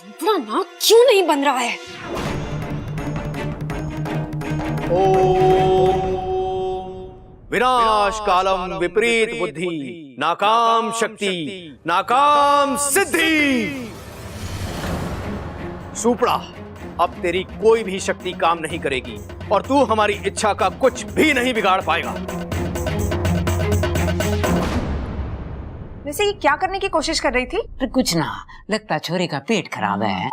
सुपड़ा नाग क्यों नहीं बन रहा है? ओम विनाश कालम विपरीत बुद्धि नाकाम शक्ति नाकाम सिद्धि। सुपड़ा, अब तेरी कोई भी शक्ति काम नहीं करेगी और तू हमारी इच्छा का कुछ भी नहीं बिगाड़ पाएगा। वैसे ये क्या करने की कोशिश कर रही थी? कुछ ना, लगता छोरी का पेट खराब है।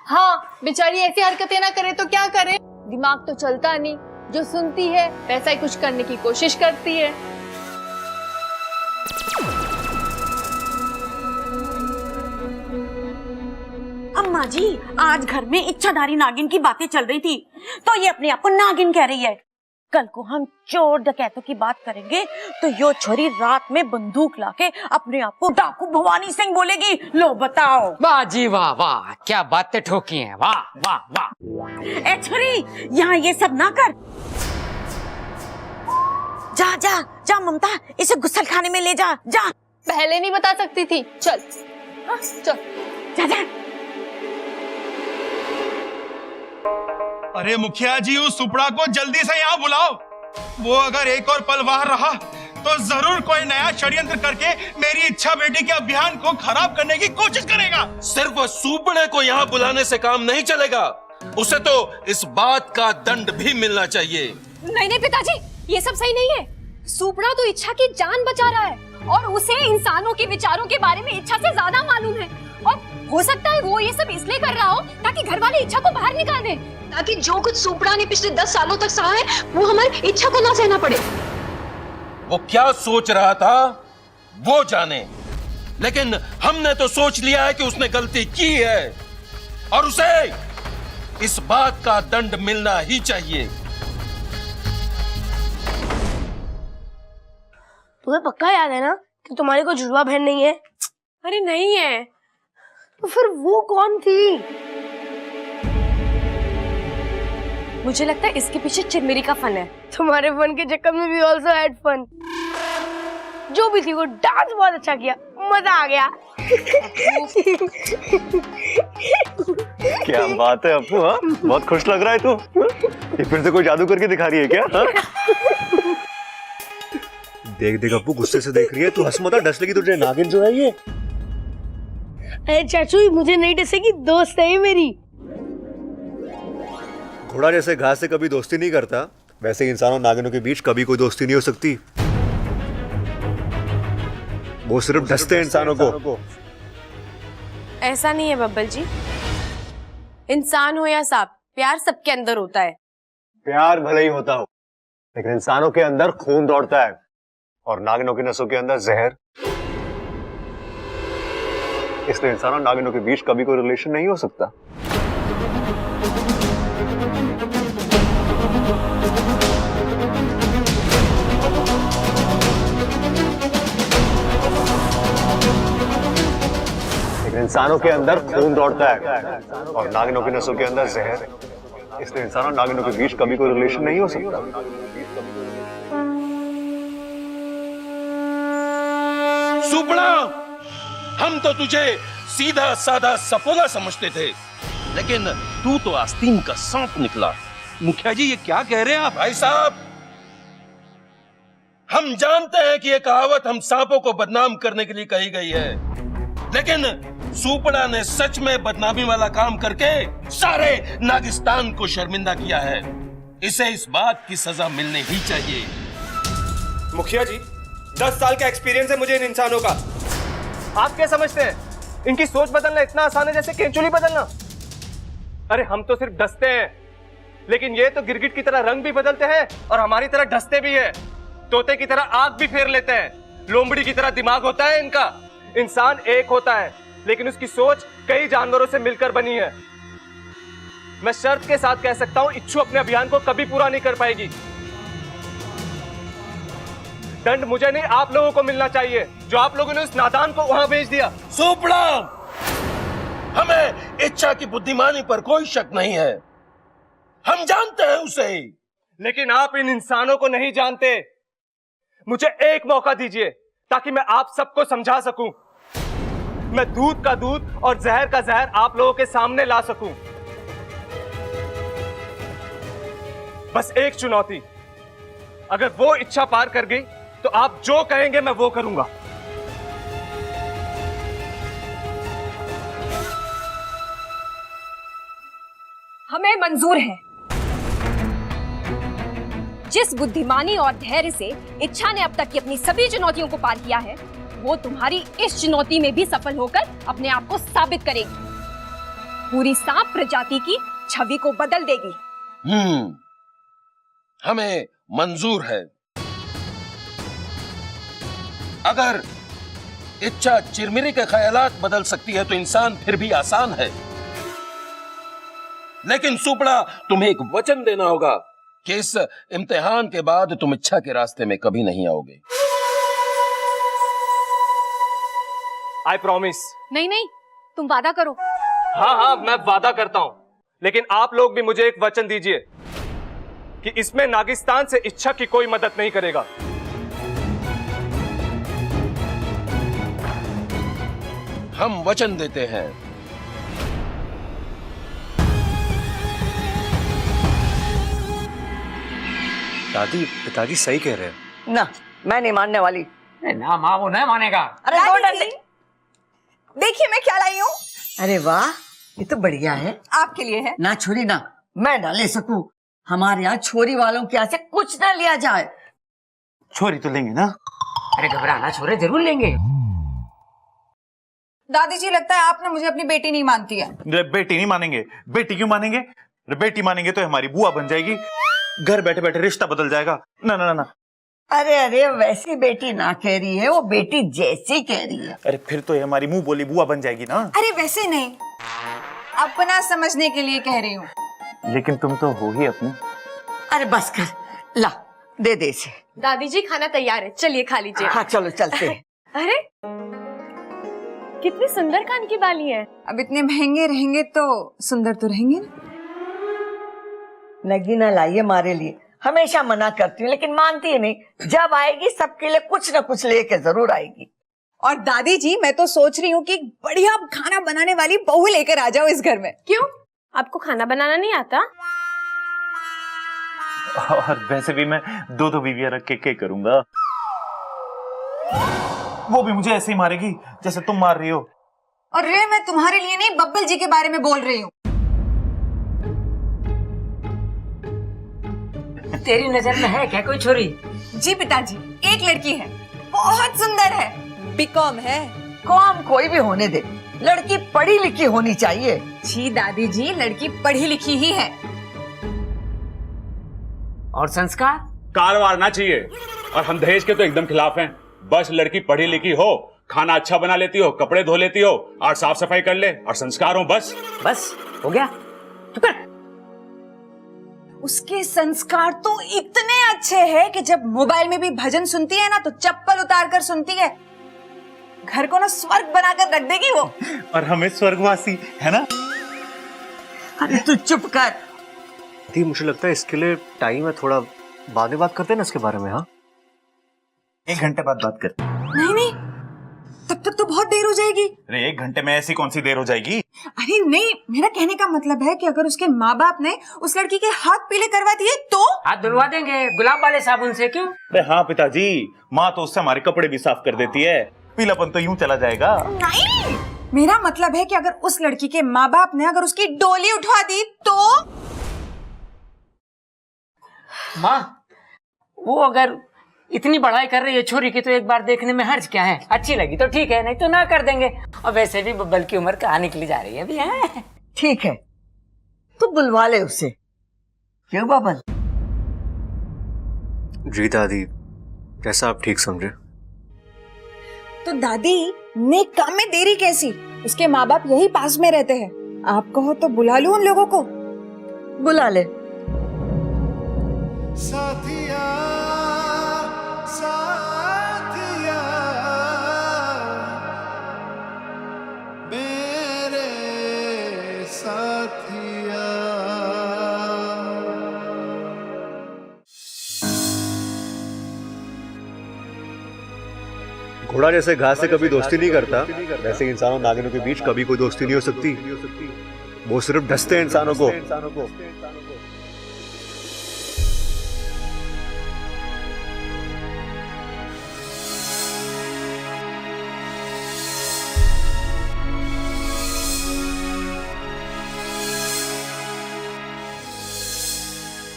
हाँ, बेचारी ऐसी हरकतें ना करे तो क्या करे, दिमाग तो चलता नहीं, जो सुनती है वैसा ही कुछ करने की कोशिश करती है। अम्मा जी, आज घर में इच्छाधारी नागिन की बातें चल रही थी, तो ये अपने आप को नागिन कह रही है। कल को हम चोर डकैतों की बात करेंगे तो यो छोरी रात में बंदूक लाके अपने आप को डाकू भवानी सिंह बोलेगी। लो बताओ। वाह जी वाह वाह, क्या बातें ठोकी हैं, वाह वाह वाह। ए छोरी, यहाँ ये सब ना कर। जा जा जा ममता, इसे गुस्सल खाने में ले जा। जा। पहले नहीं बता सकती थी। चल चल जा जा। अरे मुखिया जी, उस सुपड़ा को जल्दी से यहाँ बुलाओ। वो अगर एक और पल वहां रहा तो जरूर कोई नया षड्यंत्र करके मेरी इच्छा बेटी के अभियान को खराब करने की कोशिश करेगा। सिर्फ सुपड़े को यहाँ बुलाने से काम नहीं चलेगा, उसे तो इस बात का दंड भी मिलना चाहिए। नहीं नहीं पिताजी, ये सब सही नहीं है। सुपड़ा तो इच्छा की जान बचा रहा है और उसे इंसानों के विचारों के बारे में इच्छा से ज्यादा मालूम है, और हो सकता है वो ये सब इसलिए कर रहा हो ताकि घर वाले इच्छा को बाहर निकाल दे, ताकि जो कुछ सुपड़ा ने पिछले 10 सालों तक सहा है वो हमारी इच्छा को ना सहना पड़े। वो क्या सोच रहा था वो जाने, लेकिन हमने तो सोच लिया है कि उसने गलती की है और उसे इस बात का दंड मिलना ही चाहिए। तुम्हें पक्का याद है ना कि तुम्हारी कोई जुड़वा बहन नहीं है? अरे नहीं है। तो फिर वो कौन थी? मुझे लगता है इसके पीछे चिरमिरी का फन है। तुम्हारे फन के चक्कर में भी ऑल्सो हैड फन। जो भी थी वो डांस बहुत अच्छा किया, मजा आ गया। क्या बात है अपू, हाँ? बहुत खुश लग रहा है तू। ये फिर से कोई जादू करके दिखा रही है क्या? हाँ? देख देख अपू, गुस्से से देख रही है। तू हंस मत, डस लगी तुझे। नागिन जो है ये। अरे चाचू, मुझे नहीं डसेगी, दोस्त है ये मेरी। घोड़ा जैसे घास से कभी दोस्ती नहीं करता, वैसे इंसानों नागिनों के बीच कभी कोई दोस्ती नहीं हो सकती। वो सिर्फ डसते हैं इंसानों को। ऐसा नहीं है बब्बल जी, इंसान हो या सांप, प्यार सबके अंदर होता है। प्यार भले ही होता हो, लेकिन इंसानों के अंदर खून दौड़ता है और नागिनों की नसों के अंदर जहर। इसलिए इंसानों नागिनों के बीच कभी कोई रिलेशन नहीं हो सकता। लेकिन इंसानों के अंदर खून दौड़ता है और नागिनों की नसों के अंदर जहर। इसलिए इंसानों नागिनों के बीच कभी कोई रिलेशन नहीं हो सकता। सुपड़ा, हम तो तुझे सीधा साधा सपोला समझते थे, लेकिन तू तो आस्तीन का सांप निकला। मुखिया जी, ये क्या कह रहे हैं आप? भाई साहब, हम जानते हैं कि यह कहावत हम सांपों को बदनाम करने के लिए कही गई है, लेकिन सुपड़ा ने सच में बदनामी वाला काम करके सारे नागिस्तान को शर्मिंदा किया है। इसे इस बात की सजा मिलनी ही चाहिए। मुखिया जी, 10 साल का एक्सपीरियंस है मुझे इन इंसानों का। आप क्या समझते हैं इनकी सोच बदलना इतना आसान है जैसे केंचुली बदलना? अरे हम तो सिर्फ डसते हैं, लेकिन ये तो गिरगिट की तरह रंग भी बदलते हैं और हमारी तरह डसते भी है। तोते की तरह आंख भी फेर लेते हैं, लोमड़ी की तरह दिमाग होता है इनका। इंसान एक होता है, लेकिन उसकी सोच कई जानवरों से मिलकर बनी है। मैं शर्त के साथ कह सकता हूं, इच्छू अपने अभियान को कभी पूरा नहीं कर पाएगी। दंड मुझे नहीं, आप लोगों को मिलना चाहिए, जो आप लोगों ने उस नादान को वहां भेज दिया। सुपड़ा, हमें इच्छा की बुद्धिमानी पर कोई शक नहीं है, हम जानते हैं उसे। लेकिन आप इन इंसानों को नहीं जानते। मुझे एक मौका दीजिए ताकि मैं आप सबको समझा सकूं। मैं दूध का दूध और जहर का जहर आप लोगों के सामने ला सकूं। बस एक चुनौती, अगर वो इच्छा पार कर गई तो आप जो कहेंगे मैं वो करूंगा। हमें मंजूर है। जिस बुद्धिमानी और धैर्य से इच्छा ने अब तक की अपनी सभी चुनौतियों को पार किया है, वो तुम्हारी इस चुनौती में भी सफल होकर अपने आप को साबित करेगी। पूरी सांप प्रजाति की छवि को बदल देगी। हमें मंजूर है। अगर इच्छा चिरमिरी के ख्यालात बदल सकती है तो इंसान फिर भी आसान है। लेकिन सुपड़ा, तुम्हें एक वचन देना होगा कि इस इम्तिहान के बाद तुम इच्छा के रास्ते में कभी नहीं आओगे। I promise. नहीं नहीं, तुम वादा करो। हाँ हाँ, मैं वादा करता हूं, लेकिन आप लोग भी मुझे एक वचन दीजिए कि इसमें नागिस्तान से इच्छा की कोई मदद नहीं करेगा। हम वचन देते हैं। दादी, पिताजी सही कह रहे हैं। ना, मैं नहीं मानने वाली। ना माँ, वो नहीं मानेगा। अरे दो डंडे। देखिए मैं क्या लाई हूँ। अरे वाह, ये तो बढ़िया है। आपके लिए है। ना छोरी ना, मैं ना ले सकूं। हमारे यहाँ छोरी वालों के यहाँ से कुछ ना लिया जाए। छोरी तो लेंगे ना। अरे घबराना छोरे, जरूर लेंगे। दादी जी, लगता है आप ना मुझे अपनी बेटी नहीं मानती है। बेटी नहीं मानेंगे। बेटी क्यों मानेंगे? बेटी मानेंगे तो हमारी बुआ बन जाएगी, घर बैठे बैठे रिश्ता बदल जाएगा। ना ना ना। अरे अरे, वैसी बेटी ना कह रही है, वो बेटी जैसी कह रही है। अरे फिर तो हमारी मुंह बोली बुआ बन जाएगी ना। अरे वैसे नहीं, अपना समझने के लिए कह रही हूँ। लेकिन तुम तो हो ही अपनी। अरे बस कर, ला दे दे इसे। दादी जी खाना तैयार है, चलिए खा लीजिए। हाँ चलो चलते हैं। अरे कितनी सुंदर कान की बाली है। अब इतने महंगे रहेंगे तो सुंदर तो रहेंगे ना। नगीना लाइए हमारे लिए। हमेशा मना करती हूँ लेकिन मानती है नहीं। जब आएगी सबके लिए कुछ न कुछ लेके जरूर आएगी। और दादी जी, मैं तो सोच रही हूँ कि बढ़िया खाना बनाने वाली बहू लेकर आ जाओ इस घर में। क्यों, आपको खाना बनाना नहीं आता? और वैसे भी मैं दो दो बीवियां रख के करूंगा। वो भी मुझे ऐसे ही मारेगी जैसे तुम मार रही हो। और रे, मैं तुम्हारे लिए नहीं, बब्बल जी के बारे में बोल रही हूँ। तेरी नजर में है क्या कोई छोरी? जी पिताजी, एक लड़की है, बहुत सुंदर है, बीकॉम है। कॉम कोई भी होने दे, लड़की पढ़ी लिखी होनी चाहिए। जी दादी जी, लड़की पढ़ी लिखी ही है। और संस्कार? कारवार ना चाहिए। और हम दहेज के तो एकदम खिलाफ हैं। बस लड़की पढ़ी लिखी हो, खाना अच्छा बना लेती हो, कपड़े धो लेती हो और साफ सफाई कर ले और संस्कार हो, बस। बस हो गया। चुप कर। उसके संस्कार तो इतने अच्छे हैं कि जब मोबाइल में भी भजन सुनती है ना तो चप्पल उतार कर सुनती है। घर को ना स्वर्ग बनाकर रख देगी वो। और हमें स्वर्गवासी, है ना? अरे तू चुप कर। दी, मुझे लगता है इसके लिए टाइम है, थोड़ा बाद में बात करते हैं ना इसके बारे में। हाँ, 1 घंटे बाद बात करते हैं। नहीं नहीं, तब तक तो बहुत देर हो जाएगी। अरे 1 घंटे में ऐसी कौन सी देर हो जाएगी? अरे नहीं, मेरा कहने का मतलब है कि अगर उसके माँ बाप ने उस लड़की के हाथ पीले करवा दिए तो? हाथ धुलवा देंगे गुलाब वाले साबुन से। क्यों? अरे हाँ पिताजी, माँ तो उससे हमारे कपड़े भी साफ कर देती है, पीलापन तो यूं चला जाएगा। नहीं, मेरा मतलब है कि अगर उस लड़की के माँ बाप ने अगर उसकी डोली उठवा दी तो? माँ, वो अगर इतनी बढ़ाई कर रही है छोरी की तो एक बार देखने में हर्ज क्या है? अच्छी लगी तो ठीक है, नहीं तो ना कर देंगे। और वैसे भी बब्बल की उम्र कहाँ निकली जा रही है अभी। है ठीक है, तू बुलवा ले उसे। क्यों बब्बल? जी दादी, जैसा आप ठीक समझे। तो दादी, नेक काम में देरी कैसी? उसके माँ बाप यही पास में रहते हैं। आप कहो तो बुला लूं उन लोगों को। बुला ले। साथिया साथिया मेरे साथिया। घोड़ा जैसे घास से कभी दोस्ती नहीं करता, वैसे इंसानों नागिनों के बीच कभी कोई दोस्ती नहीं हो सकती। वो सिर्फ डसते हैं इंसानों को।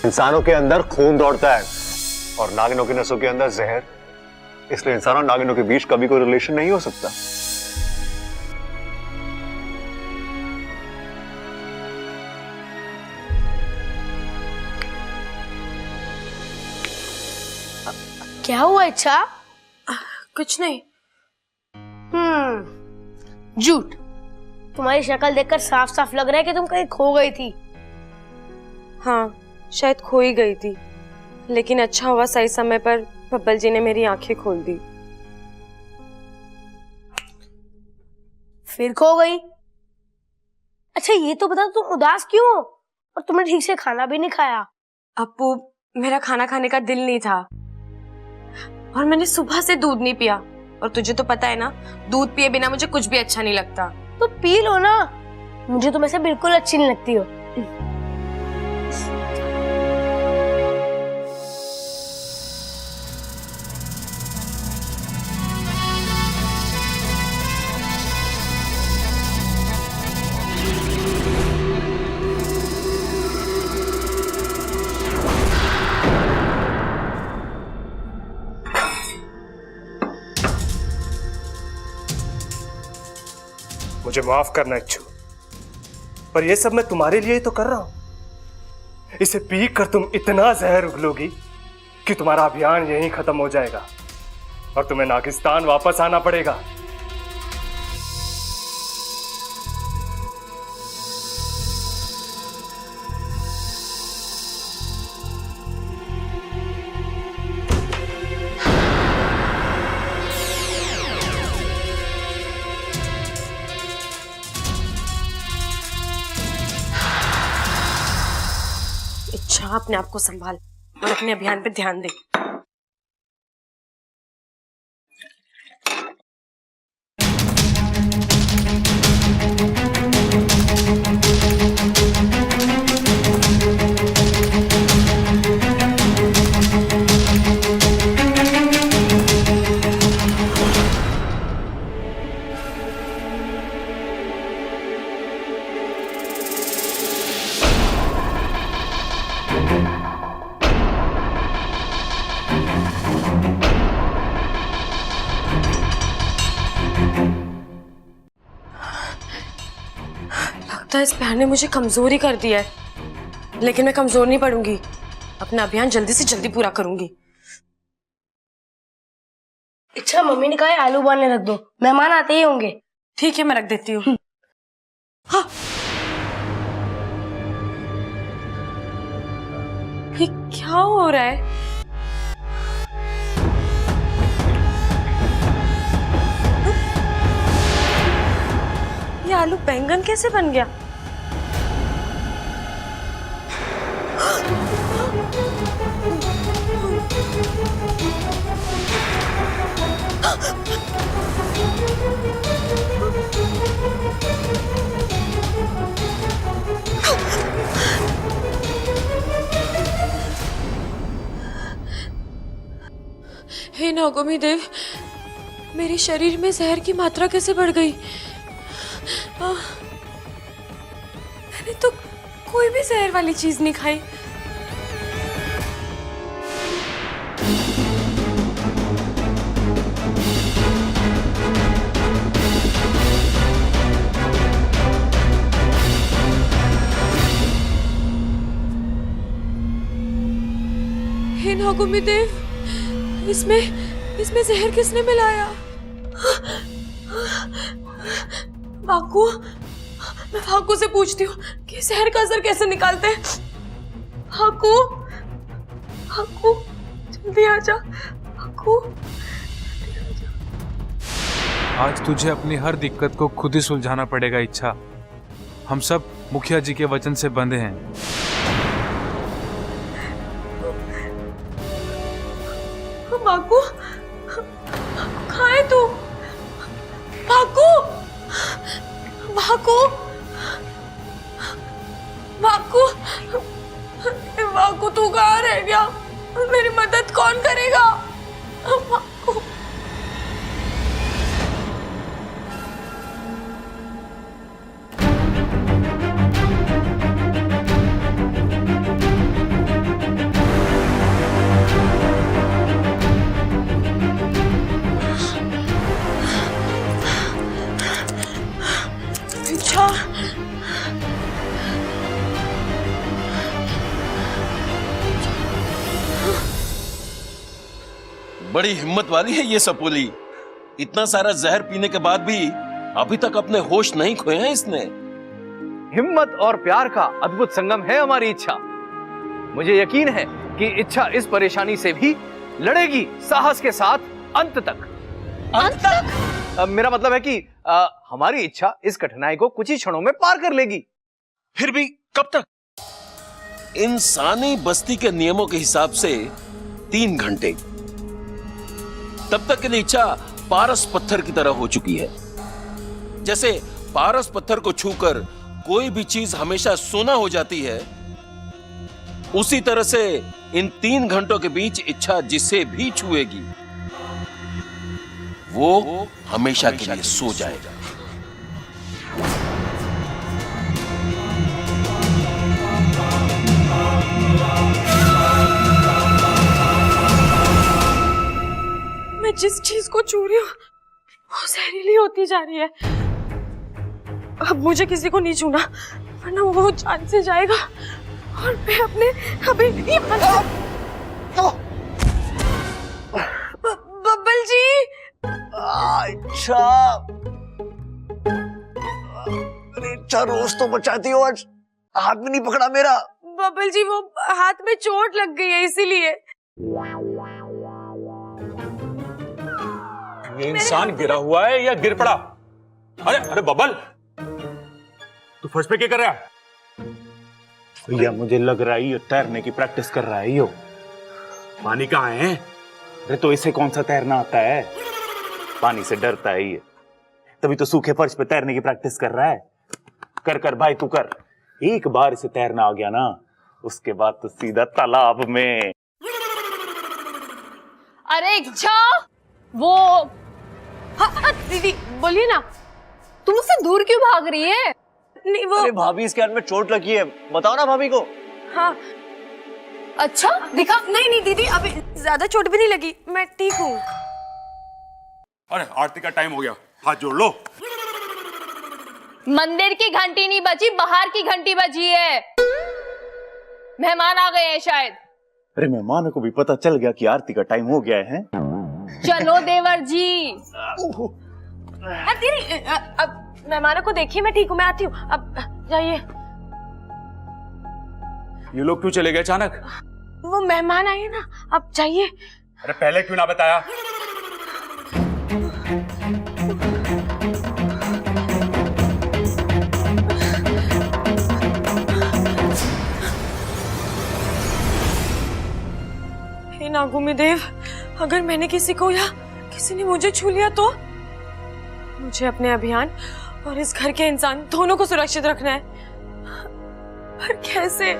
इंसानों के अंदर खून दौड़ता है और नागिनों की नसों के अंदर जहर, इसलिए इंसान और नागिनों के बीच कभी कोई रिलेशन नहीं हो सकता। क्या हुआ इच्छा? कुछ नहीं। झूठ। तुम्हारी शक्ल देखकर साफ साफ लग रहा है कि तुम कहीं खो गई थी। हाँ, शायद खो ही गई थी, लेकिन अच्छा हुआ सही समय पर बब्बल जी ने मेरी आंखें खोल दी। फिर खो गई? अच्छा ये तो बता, तुम उदास क्यों हो? और तुमने ठीक से खाना भी नहीं खाया। अप्पू, मेरा खाना खाने का दिल नहीं था और मैंने सुबह से दूध नहीं पिया, और तुझे तो पता है ना, दूध पिए बिना मुझे कुछ भी अच्छा नहीं लगता। तो पी लो ना, मुझे तुम ऐसे बिल्कुल अच्छी नहीं लगती हो। मुझे माफ करना इच्छू, पर यह सब मैं तुम्हारे लिए ही तो कर रहा हूं। इसे पी कर तुम इतना जहर उगलोगी कि तुम्हारा अभियान यहीं खत्म हो जाएगा और तुम्हें नागिस्तान वापस आना पड़ेगा। इच्छा, अपने आप को संभाल और अपने अभियान पे ध्यान दे। इस प्यार ने मुझे कमजोर ही कर दिया है, लेकिन मैं कमजोर नहीं पड़ूंगी। अपना अभियान जल्दी से जल्दी पूरा करूंगी। अच्छा, मम्मी ने कहा है आलू उबालने रख दो, मेहमान आते ही होंगे। ठीक है, मैं रख देती हूँ। हाँ। ये क्या हो रहा है? ये आलू बैंगन कैसे बन गया? हे नागोमी देव, मेरे शरीर में जहर की मात्रा कैसे बढ़ गई? मैंने तो कोई भी जहर वाली चीज नहीं खाई। हे नागोमी देव, इसमें जहर किसने मिलाया? भाकू, मैं भाकू से पूछती हूँ कि जहर का असर कैसे निकालते हैं। भाकू, भाकू, जल्दी आजा। भाकू, आज तुझे अपनी हर दिक्कत को खुद ही सुलझाना पड़ेगा इच्छा। हम सब मुखिया जी के वचन से बंधे हैं। बाकू, कहाँ है तू? भाकू भाकू भाकू तू कहाँ रह गया? मेरी मदद कौन करेगा? भाकू अच्छा बड़ी हिम्मत वाली है ये सपोली। इतना सारा जहर पीने के बाद भी अभी तक अपने होश नहीं खोए हैं इसने। हिम्मत और प्यार का अद्भुत संगम है हमारी इच्छा। मुझे यकीन है कि इच्छा इस परेशानी से भी लड़ेगी साहस के साथ अंत तक। अंत तक? मेरा मतलब है कि हमारी इच्छा इस कठिनाई को कुछ ही क्षणों में पार कर लेगी। फिर भी कब तक? इंसानी बस्ती के नियमों के हिसाब से 3 घंटे। तब तक के लिए इच्छा पारस पत्थर की तरह हो चुकी है। जैसे पारस पत्थर को छूकर कोई भी चीज हमेशा सोना हो जाती है, उसी तरह से इन 3 घंटों के बीच इच्छा जिसे भी छुएगी वो हमेशा के लिए सो जाएगा। मैं जिस चीज को छू रही हूँ वो जहरीली होती जा रही है। अब मुझे किसी को नहीं छूना वरना वो जान से जाएगा और मैं अपने अभी बब्बल जी। अच्छा अच्छा, रोज तो बचाती हो, आज हाथ में नहीं पकड़ा मेरा। बब्बल जी वो हाथ में चोट लग गई है इसीलिए। ये इंसान गिरा हुआ है या गिर पड़ा? अरे अरे बबल, तू फर्श पे क्या कर रहा है? भैया मुझे लग रहा है ये तैरने की प्रैक्टिस कर रहा है। यो पानी कहाँ है? अरे तो इसे कौन सा तैरना आता है? पानी से डरता है ये, तभी तो सूखे फर्श पे तैरने की प्रैक्टिस कर रहा है। कर कर भाई तू कर, एक बार इसे तैरना आ गया ना उसके बाद तो सीधा तालाब में। अरे इच्छा वो दीदी बोलिए ना, तुम उससे दूर क्यों भाग रही है? नहीं वो अरे भाभी इसके हाथ में चोट लगी है, बताओ ना भाभी को। हाँ अच्छा दिखा। नहीं नहीं दीदी अभी ज्यादा चोट भी नहीं लगी, मैं ठीक हूँ। अरे आरती का टाइम हो गया, हाथ जोड़ लो। मंदिर की घंटी नहीं बजी, बाहर की घंटी बजी है। मेहमान आ गए हैं शायद। अरे मेहमानों को भी पता चल गया कि आरती का टाइम हो गया है। चलो देवर जी। दीदी अब मेहमानों को देखिए, मैं ठीक हूँ, मैं आती हूँ। अब जाइए। ये लोग क्यों चले गए अचानक? वो मेहमान आए ना, अब जाइए। अरे पहले क्यों ना बताया? हे नागुमी देव, अगर मैंने किसी को या किसी ने मुझे छू लिया तो मुझे अपने अभियान और इस घर के इंसान दोनों को सुरक्षित रखना है, पर कैसे?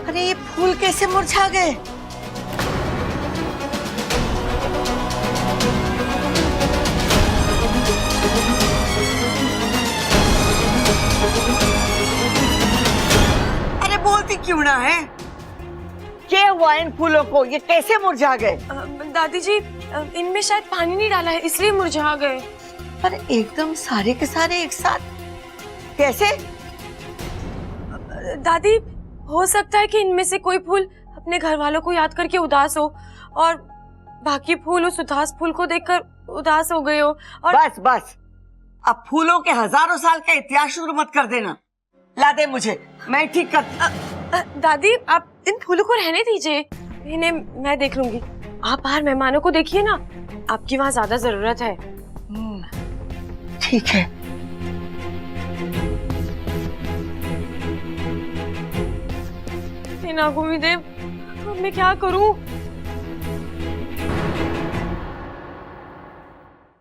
अरे ये फूल कैसे मुरझा गए? अरे बोलती क्यों ना है? क्या हुआ इन फूलों को, ये कैसे मुरझा गए? दादी जी इनमें शायद पानी नहीं डाला है इसलिए मुरझा गए। पर एकदम सारे के सारे एक साथ कैसे? दादी हो सकता है कि इनमें से कोई फूल अपने घर वालों को याद करके उदास हो और बाकी फूल उस उदास फूल को देखकर उदास हो गए हो। और बस बस, अब फूलों के हजारों साल का इतिहास शुरू मत कर देना। ला दे मुझे, मैं ठीक कर। दादी आप इन फूलों को रहने दीजिए, इन्हें मैं देख लूंगी। आप बाहर मेहमानों को देखिए ना, आपकी वहाँ ज्यादा जरूरत है। ठीक है। नागोमी देव, अब मैं क्या करूं?